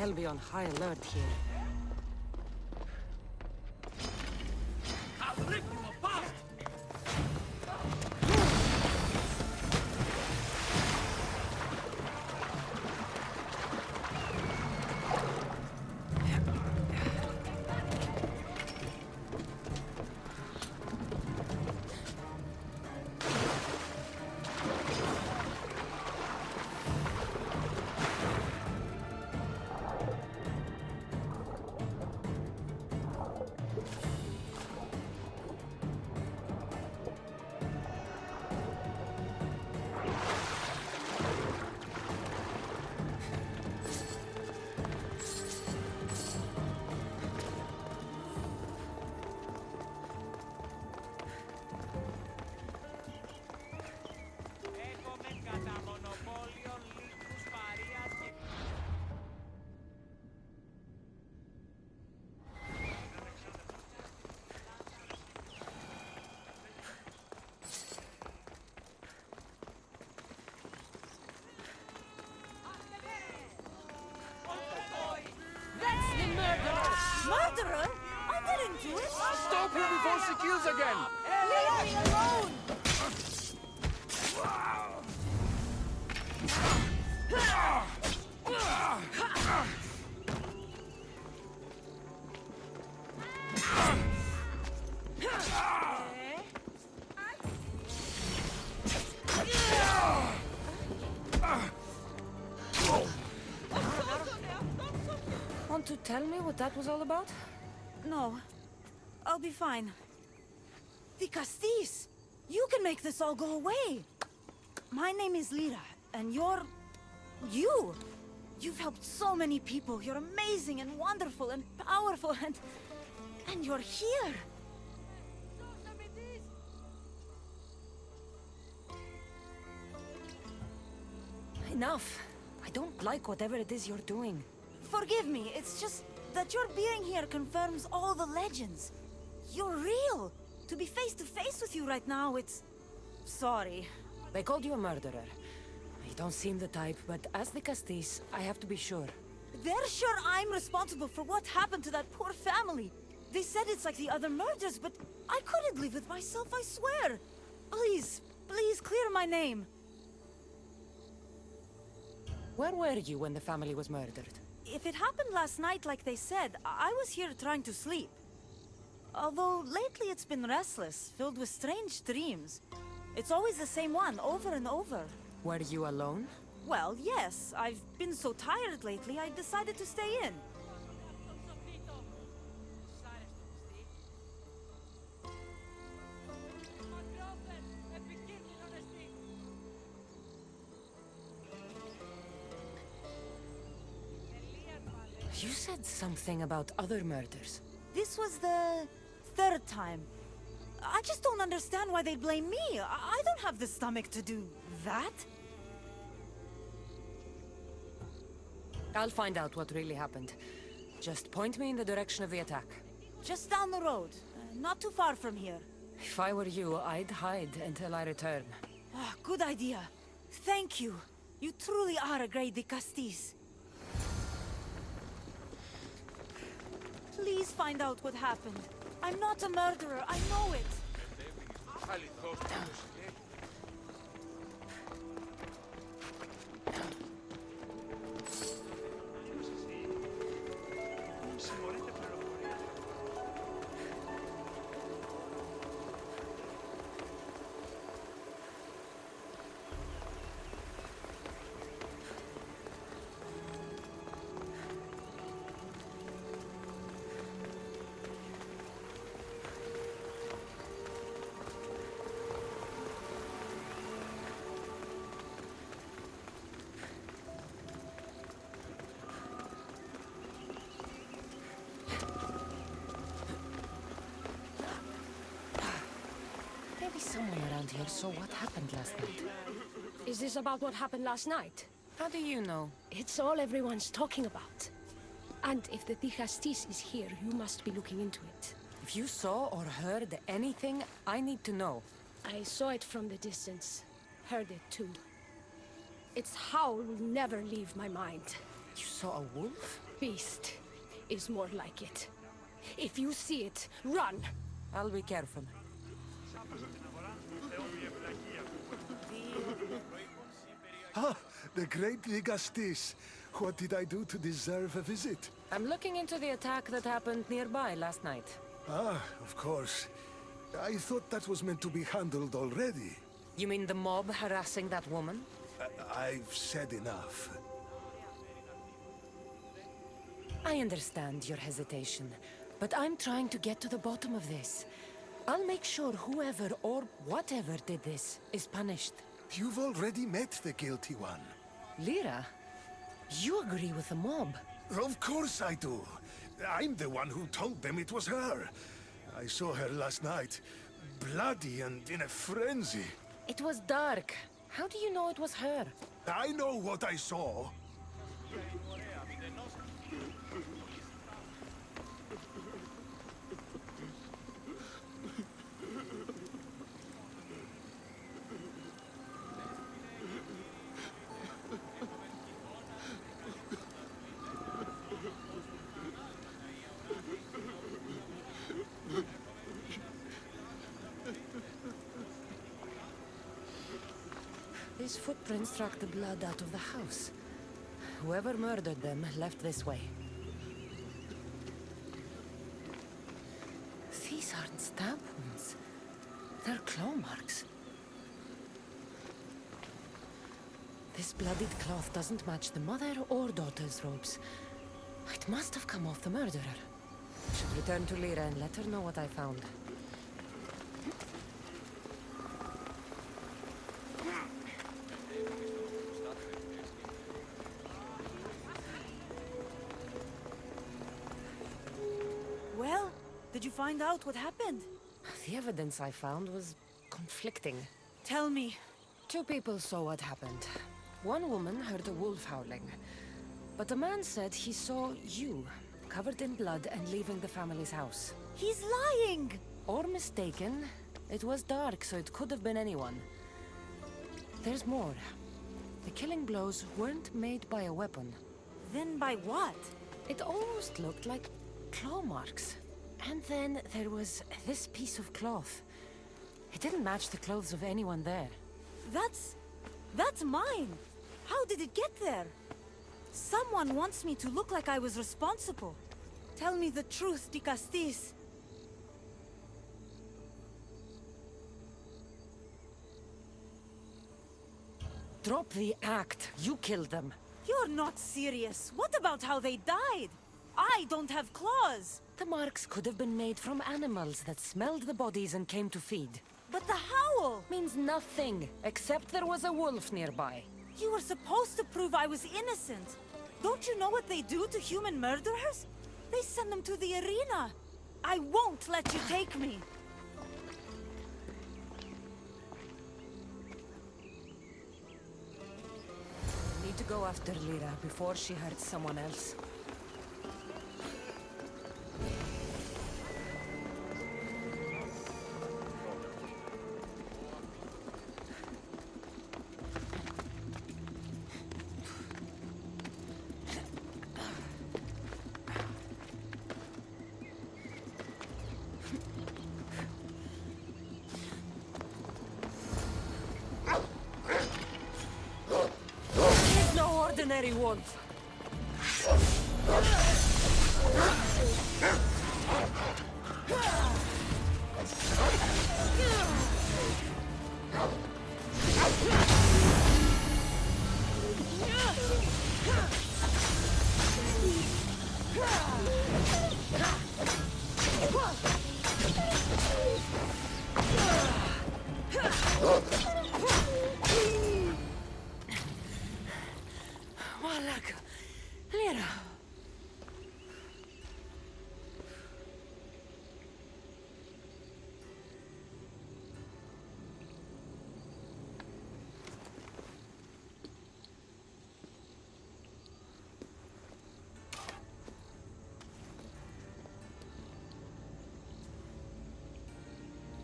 well be on high alert here. I'll rip you apart! Murderer? I didn't do it! Stop her before she kills again! Leave me alone! Want to tell me what that was all about? No. I'll be fine. The Castis! You can make this all go away! My name is Lyra, and you're... you! You've helped so many people. You're amazing and wonderful and powerful and... you're here! Enough. I don't like whatever it is you're doing. Forgive me, it's just that your being here confirms all the legends. You're real! To be face to face with you right now, it's... sorry. They called you a murderer. You don't seem the type, but as the Castis, I have to be sure. They're sure I'm responsible for what happened to that poor family. They said it's like the other murders, but I couldn't live with myself, I swear. Please, please clear my name. Where were you when the family was murdered? If it happened last night like they said, I was here trying to sleep. Although lately it's been restless, filled with strange dreams. It's always the same one, over and over. Were you alone? Well, yes. I've been so tired lately, I decided to stay in. You said something about other murders. This was the third time. I just don't understand why they blame me. I don't have the stomach to do that. I'll find out what really happened. Just point me in the direction of the attack. Just down the road. Not too far from here. If I were you, I'd hide until I return. Ah, good idea. Thank you. You truly are a great Castis. Please find out what happened. I'm not a murderer, I know it. Maybe someone around here saw what happened last night. Is this about what happened last night? How do you know? It's all everyone's talking about. And if the Tichastis is here, you must be looking into it. If you saw or heard anything, I need to know. I saw it from the distance. Heard it too. Its howl will never leave my mind. You saw a wolf? Beast is more like it. If you see it, run! I'll be careful. Ah, the great Ligastis. What did I do to deserve a visit? I'm looking into the attack that happened nearby last night. Ah, of course. I thought that was meant to be handled already. You mean the mob harassing that woman? I've said enough. I understand your hesitation, but I'm trying to get to the bottom of this. I'll make sure whoever or whatever did this is punished. You've already met the guilty one. Lyra, you agree with the mob. Of course I do. I'm the one who told them it was her. I saw her last night, bloody and in a frenzy. It was dark. How do you know it was her? I know what I saw. These footprints track the blood out of the house. Whoever murdered them left this way. These aren't stab wounds. They're claw marks. This bloodied cloth doesn't match the mother or daughter's robes. It must have come off the murderer. I should return to Lyra and let her know what I found. Well, did you find out what happened? The evidence I found was conflicting. Tell me. 2 people saw what happened. One woman heard a wolf howling, but a man said he saw you, covered in blood and leaving the family's house. He's lying! Or mistaken. It was dark, so it could have been anyone. There's more. The killing blows weren't made by a weapon. Then by what? It almost looked like claw marks. And then there was this piece of cloth. It didn't match the clothes of anyone there. That's mine! How did it get there? Someone wants me to look like I was responsible. Tell me the truth, Dicastis. Drop the act. You killed them. You're not serious. What about how they died? I don't have claws. The marks could have been made from animals that smelled the bodies and came to feed. But the howl! Means nothing, except there was a wolf nearby. You were supposed to prove I was innocent. Don't you know what they do to human murderers? They send them to the arena. I won't let you take me. Need to go after Lyra before she hurts someone else. He's no ordinary wolf. Malak, Lyra.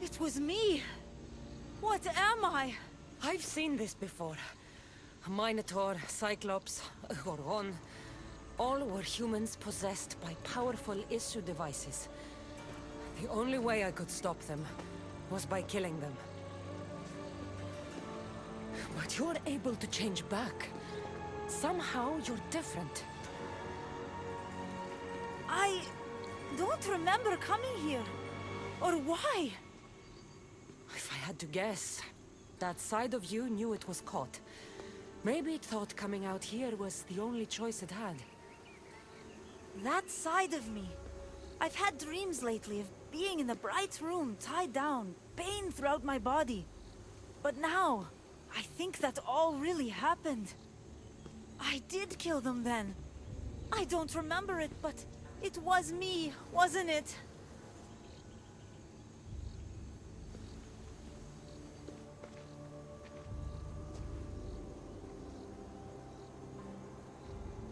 It was me. What am I? I've seen this before. A Minotaur, Cyclops, a Gorgon. All were humans possessed by powerful issue devices. The only way I could stop them was by killing them. But you're able to change back. Somehow you're different. I don't remember coming here. Or why? If I had to guess, that side of you knew it was caught. Maybe it thought coming out here was the only choice it had. That side of me. I've had dreams lately of being in a bright room, tied down, pain throughout my body. But now, I think that all really happened. I did kill them then. I don't remember it, but it was me, wasn't it?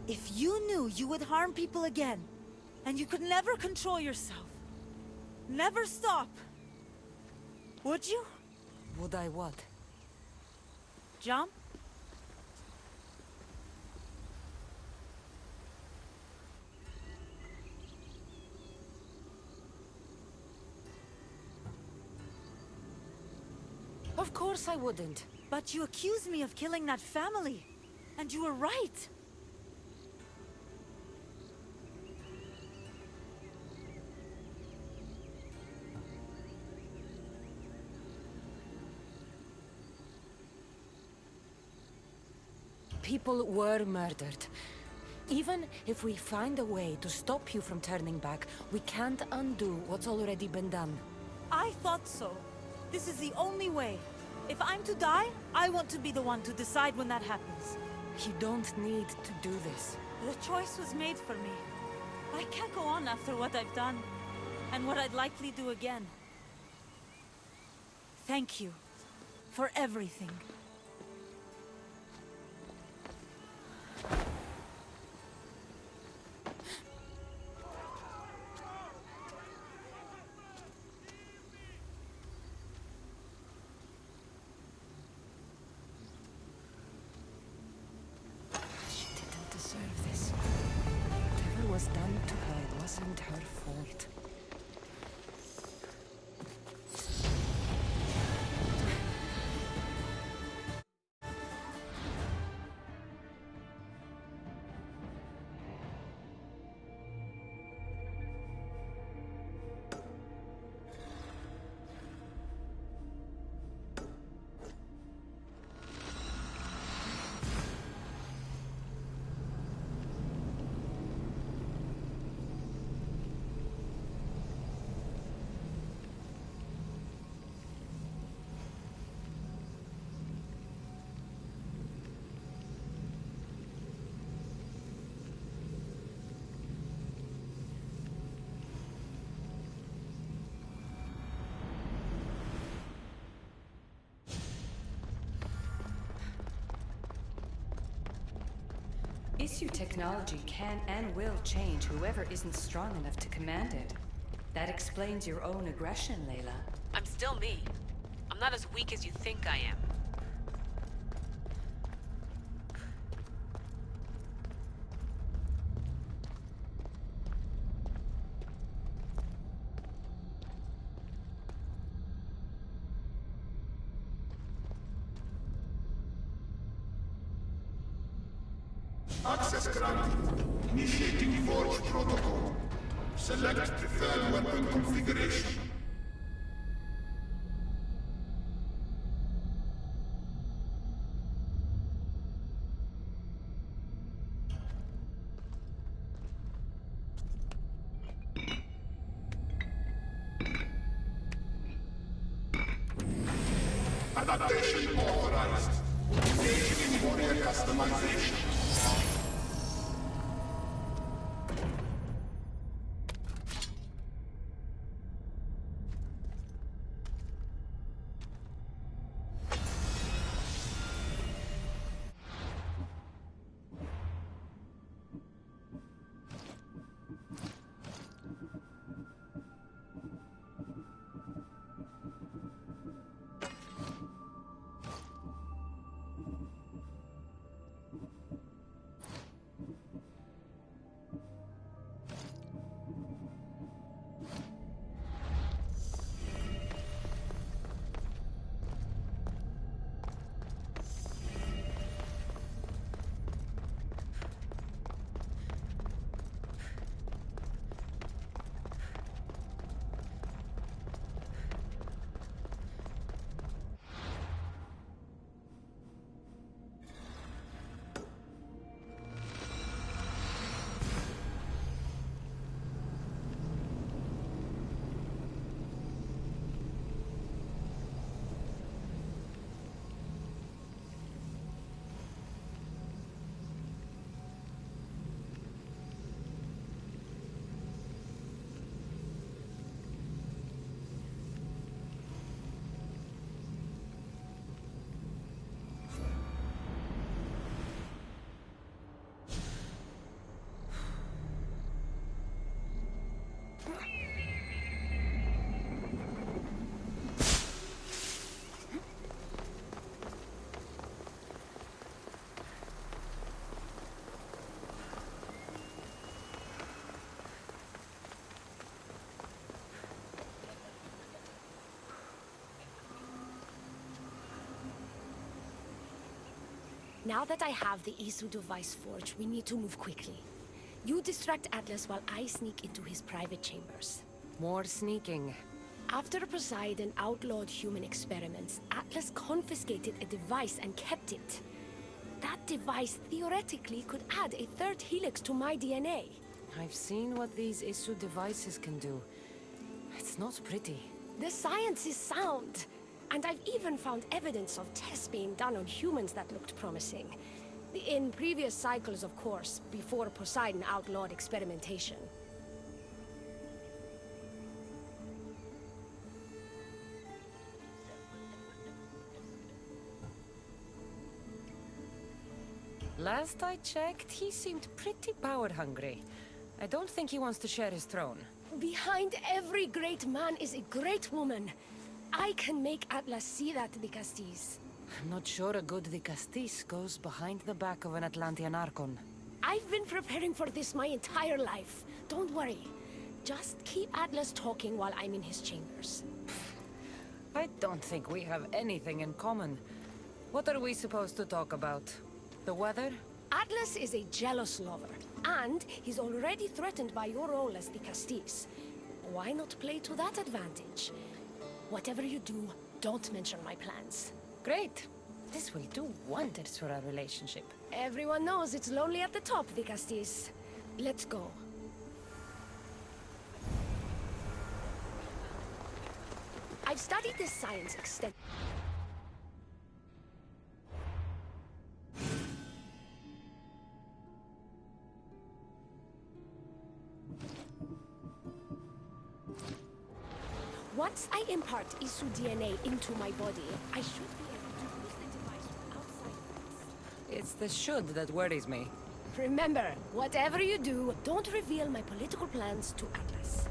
If you knew you would harm people again, and you could never control yourself, never stop, would you? Would I what? Jump? Of course I wouldn't. But you accused me of killing that family, and you were right. People were murdered. Even if we find a way to stop you from turning back, we can't undo what's already been done. I thought so. This is the only way. If I'm to die, I want to be the one to decide when that happens. You don't need to do this. The choice was made for me. I can't go on after what I've done, and what I'd likely do again. Thank you for everything. She didn't deserve this. Whatever was done to her wasn't her fault. Issue technology can and will change whoever isn't strong enough to command it. That explains your own aggression, Layla. I'm still me. I'm not as weak as you think I am. Access granted. Initiating Forge Protocol. Select preferred weapon configuration. Adaptation authorized. Engaging in warrior customization. Now that I have the Isu device forged, we need to move quickly. You distract Atlas while I sneak into his private chambers. More sneaking. After Poseidon outlawed human experiments, Atlas confiscated a device and kept it. That device theoretically could add a third helix to my DNA. I've seen what these Isu devices can do. It's not pretty. The science is sound. And I've even found evidence of tests being done on humans that looked promising. In previous cycles, of course, before Poseidon outlawed experimentation. Last I checked, he seemed pretty power-hungry. I don't think he wants to share his throne. Behind every great man is a great woman. I can make Atlas see that, the Castis. I'm not sure a good Vicastis goes behind the back of an Atlantean Archon. I've been preparing for this my entire life. Don't worry. Just keep Atlas talking while I'm in his chambers. I don't think we have anything in common. What are we supposed to talk about? The weather? Atlas is a jealous lover, and he's already threatened by your role as the Castis. Why not play to that advantage? Whatever you do, don't mention my plans. Great. This will do wonders for our relationship. Everyone knows it's lonely at the top, the Castis. Let's go. I've studied this science extensively. Once I impart Isu DNA into my body, I should be able to use the device from outside threats. It's the should that worries me. Remember, whatever you do, don't reveal my political plans to Atlas.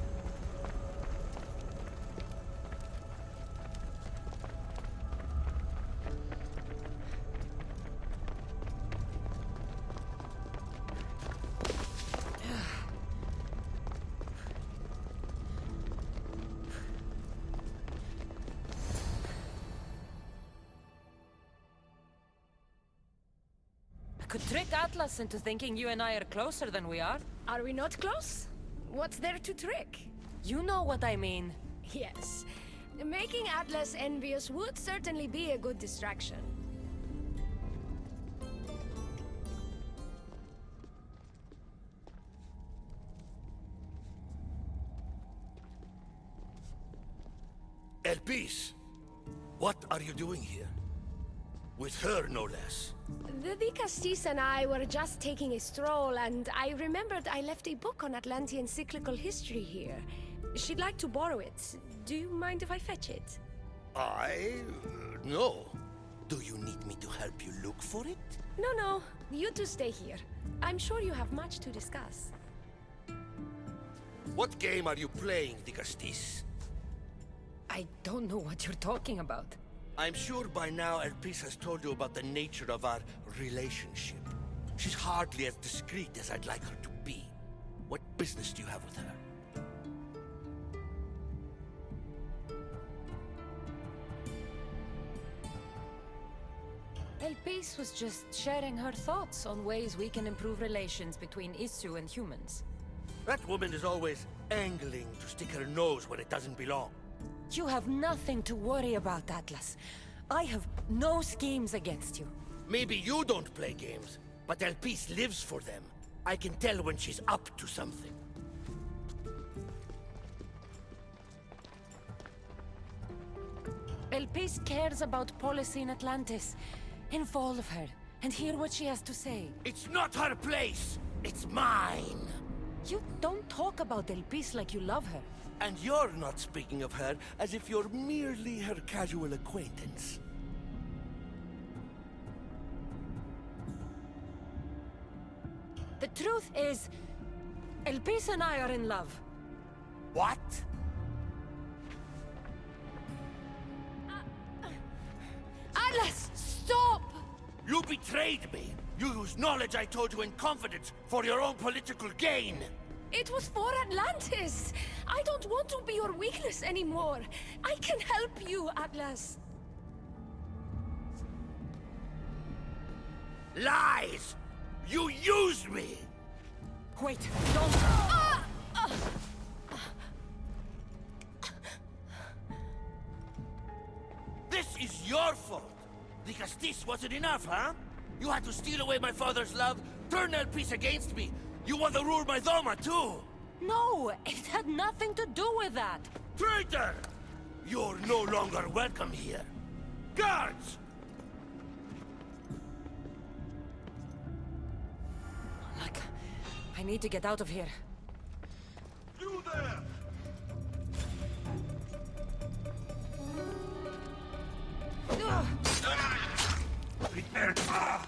Could trick Atlas into thinking you and I are closer than we are. Are we not close? What's there to trick? You know what I mean. Yes. Making Atlas envious would certainly be a good distraction. Elpis, what are you doing here? With her, no less. The Castis and I were just taking a stroll, and I remembered I left a book on Atlantean cyclical history here. She'd like to borrow it. Do you mind if I fetch it? No. Do you need me to help you look for it? No. You two stay here. I'm sure you have much to discuss. What game are you playing, Dicastis? I don't know what you're talking about. I'm sure by now Elpis has told you about the nature of our relationship. She's hardly as discreet as I'd like her to be. What business do you have with her? Elpis was just sharing her thoughts on ways we can improve relations between Isu and humans. That woman is always angling to stick her nose where it doesn't belong. You have nothing to worry about, Atlas. I have no schemes against you. Maybe you don't play games, but Elpis lives for them. I can tell when she's up to something. Elpis cares about policy in Atlantis. Involve her, and hear what she has to say. It's not her place! It's mine! You don't talk about Elpis like you love her. And you're not speaking of her as if you're merely her casual acquaintance. The truth is, Elpis and I are in love. What? Atlas, stop! You betrayed me! You used knowledge I told you in confidence for your own political gain! It was for Atlantis! I don't want to be your weakness anymore. I can help you, Atlas. Lies! You used me! Wait, don't... This is your fault! The Castis wasn't enough, huh? You had to steal away my father's love, turn El Piece against me. You want to rule my Doma, too! No, it had nothing to do with that. Traitor! You're no longer welcome here. Guards! Look, I need to get out of here. You there! Prepare to...